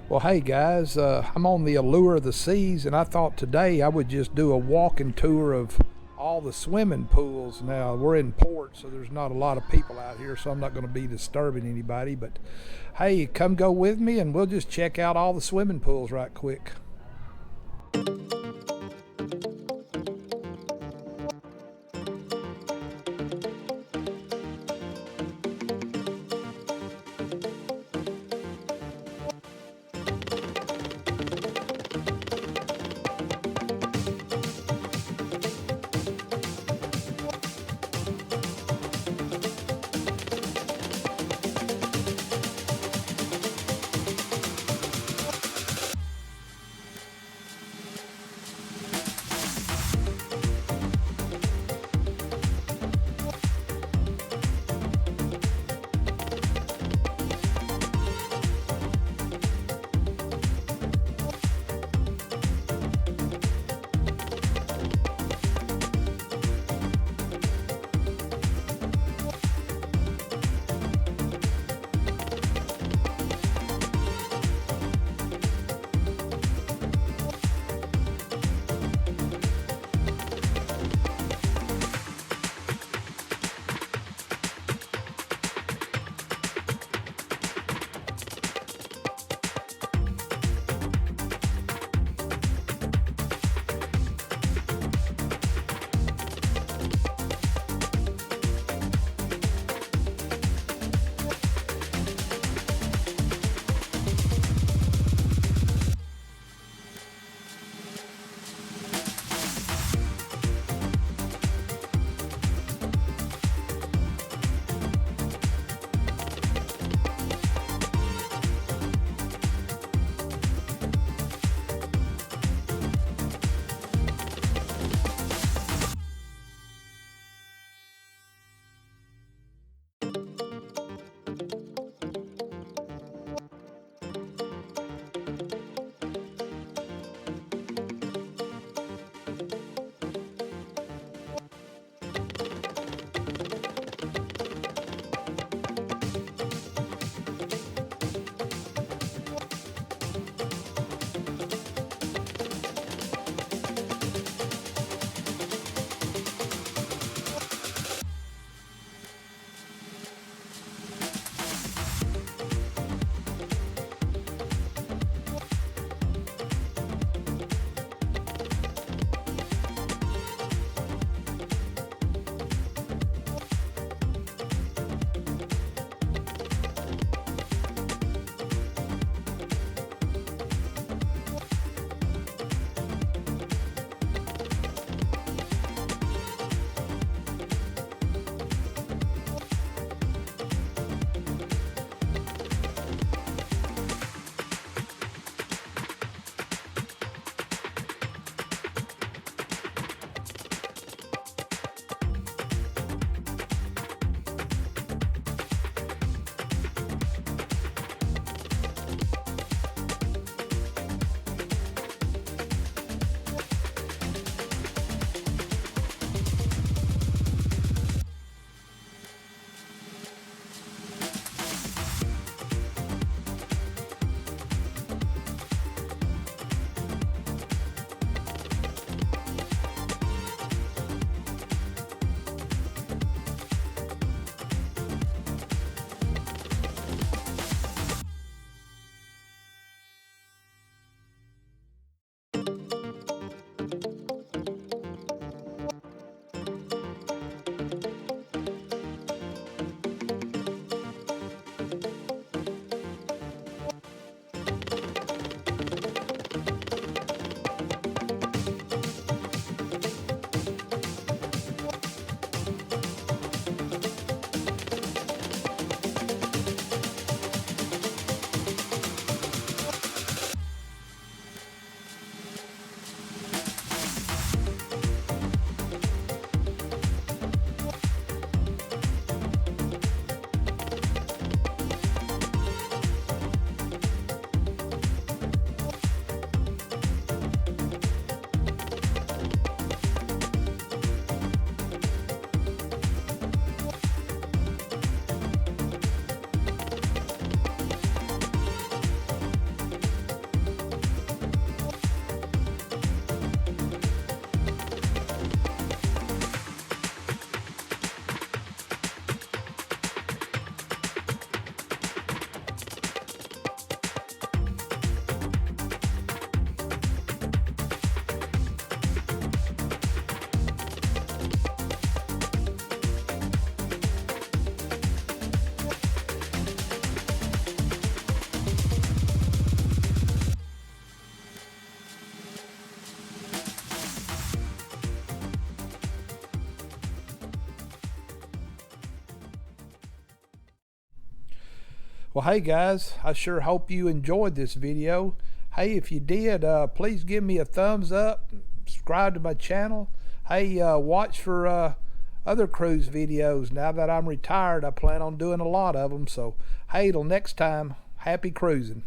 Well, hey guys, I'm on the Allure of the Seas, and I thought today I would just do a walking tour of all the swimming pools. Now, we're in port, so there's not a lot of people out here, so I'm not going to be disturbing anybody. But hey, come go with me, and we'll just check out all the swimming pools right quick. Well, hey guys, I sure hope you enjoyed this video. Hey, if you did, please give me a thumbs up, subscribe to my channel. Hey, watch for other cruise videos. Now that I'm retired, I plan on doing a lot of them. So, hey, till next time, happy cruising.